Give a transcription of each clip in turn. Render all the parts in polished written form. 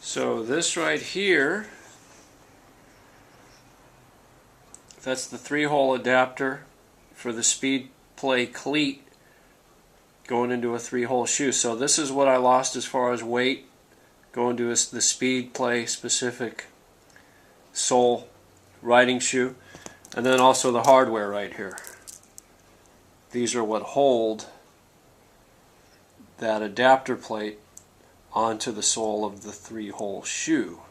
So this right here, that's the 3-hole adapter for the Speed Play cleat going into a 3-hole shoe. So this is what I lost as far as weight going to the Speed Play specific sole riding shoe. And then also the hardware right here. These are what hold that adapter plate onto the sole of the 3-hole shoe.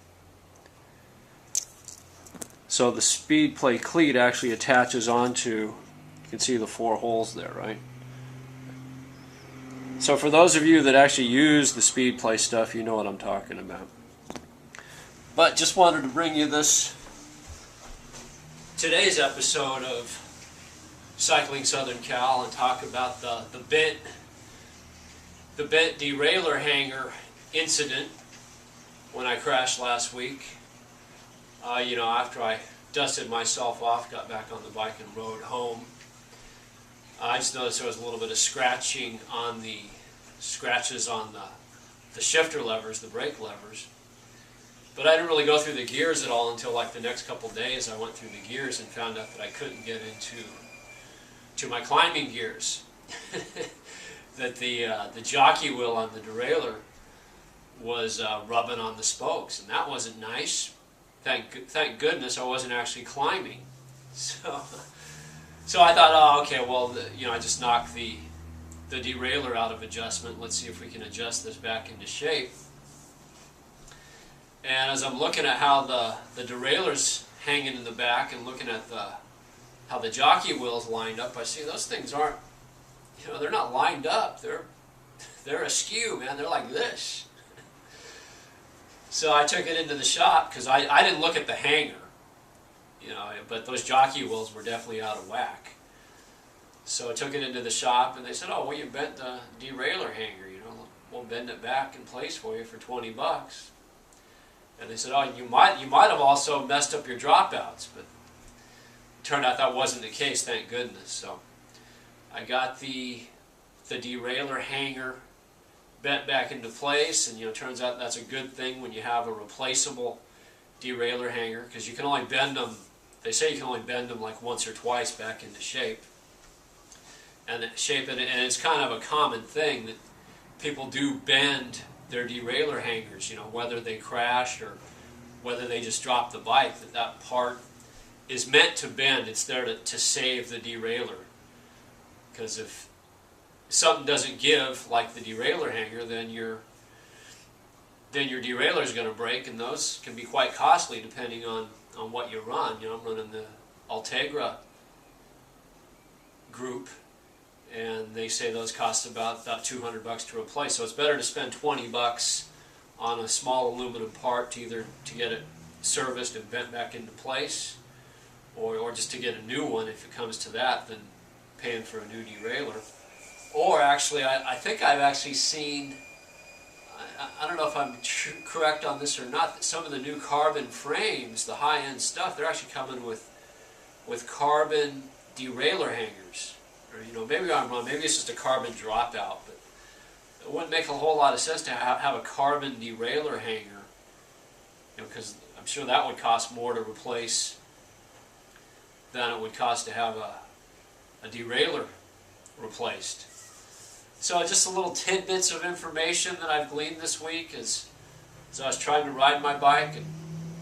So the Speed Play cleat actually attaches onto, you can see the 4 holes there, right? So for those of you that actually use the Speed Play stuff, you know what I'm talking about. But just wanted to bring you today's episode of Cycling Southern Cal and talk about the bent derailleur hanger incident when I crashed last week. After I dusted myself off, got back on the bike and rode home, I just noticed there was a little bit of scratches on the shifter levers, the brake levers. But I didn't really go through the gears at all until like the next couple days. I went through the gears and found out that I couldn't get into my climbing gears. That the jockey wheel on the derailleur was rubbing on the spokes, and that wasn't nice. Thank goodness I wasn't actually climbing. So I thought, oh, okay, well, I just knocked the derailleur out of adjustment. Let's see if we can adjust this back into shape. And as I'm looking at how the derailleur's hanging in the back and looking at how the jockey wheel's lined up, I see those things aren't, they're not lined up. They're askew, man. They're like this. So I took it into the shop because I didn't look at the hanger, but those jockey wheels were definitely out of whack. So I took it into the shop and they said, oh, well, you bent the derailleur hanger, we'll bend it back in place for you for $20. And they said, oh, you might have also messed up your dropouts, but it turned out that wasn't the case, thank goodness. So I got the derailleur hanger bent back into place, and it turns out that's a good thing when you have a replaceable derailleur hanger, because you can only bend them, they say you can only bend them like once or twice back into shape. And it's kind of a common thing that people do bend their derailleur hangers, whether they crashed or whether they just dropped the bike, that part is meant to bend. It's there to save the derailleur. Because if something doesn't give, like the derailleur hanger, then your derailleur is going to break, and those can be quite costly depending on what you run. I'm running the Ultegra group, and they say those cost about $200 to replace. So it's better to spend $20 on a small aluminum part to either to get it serviced and bent back into place, or just to get a new one if it comes to that, than paying for a new derailleur. Or actually, I think I've actually seen, I don't know if I'm correct on this or not, that some of the new carbon frames, the high-end stuff, they're actually coming with carbon derailleur hangers. Or, maybe I'm wrong, maybe it's just a carbon dropout, but it wouldn't make a whole lot of sense to have a carbon derailleur hanger, because I'm sure that would cost more to replace than it would cost to have a derailleur replaced. So just a little tidbits of information that I've gleaned this week as I was trying to ride my bike and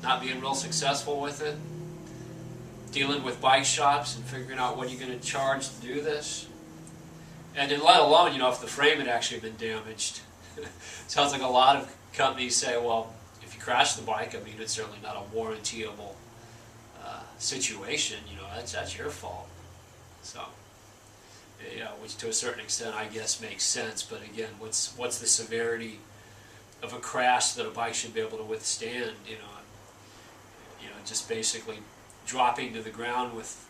not being real successful with it, dealing with bike shops and figuring out what you're going to charge to do this. And then let alone, if the frame had actually been damaged. Sounds like a lot of companies say, well, if you crash the bike, it's certainly not a warrantyable situation, that's your fault. So, which to a certain extent I guess makes sense, but again, what's the severity of a crash that a bike should be able to withstand? Just basically dropping to the ground with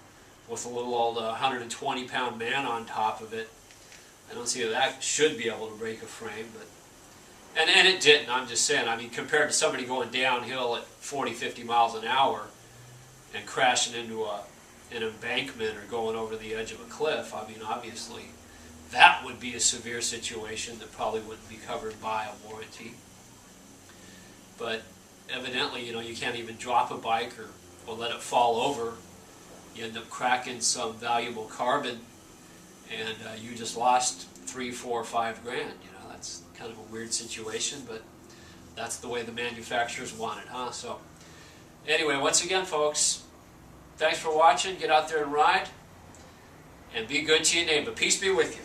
a little old 120-pound man on top of it. I don't see that should be able to break a frame, but and it didn't. I'm just saying. Compared to somebody going downhill at 40, 50 miles an hour and crashing into an embankment or going over the edge of a cliff, obviously that would be a severe situation that probably wouldn't be covered by a warranty. but evidently, you know, you can't even drop a bike or let it fall over. You end up cracking some valuable carbon, and you just lost 3, 4, 5 grand. You know, that's kind of a weird situation, but that's the way the manufacturers want it, huh? So anyway, once again, folks, thanks for watching. Get out there and ride, and be good to your neighbor. Peace be with you.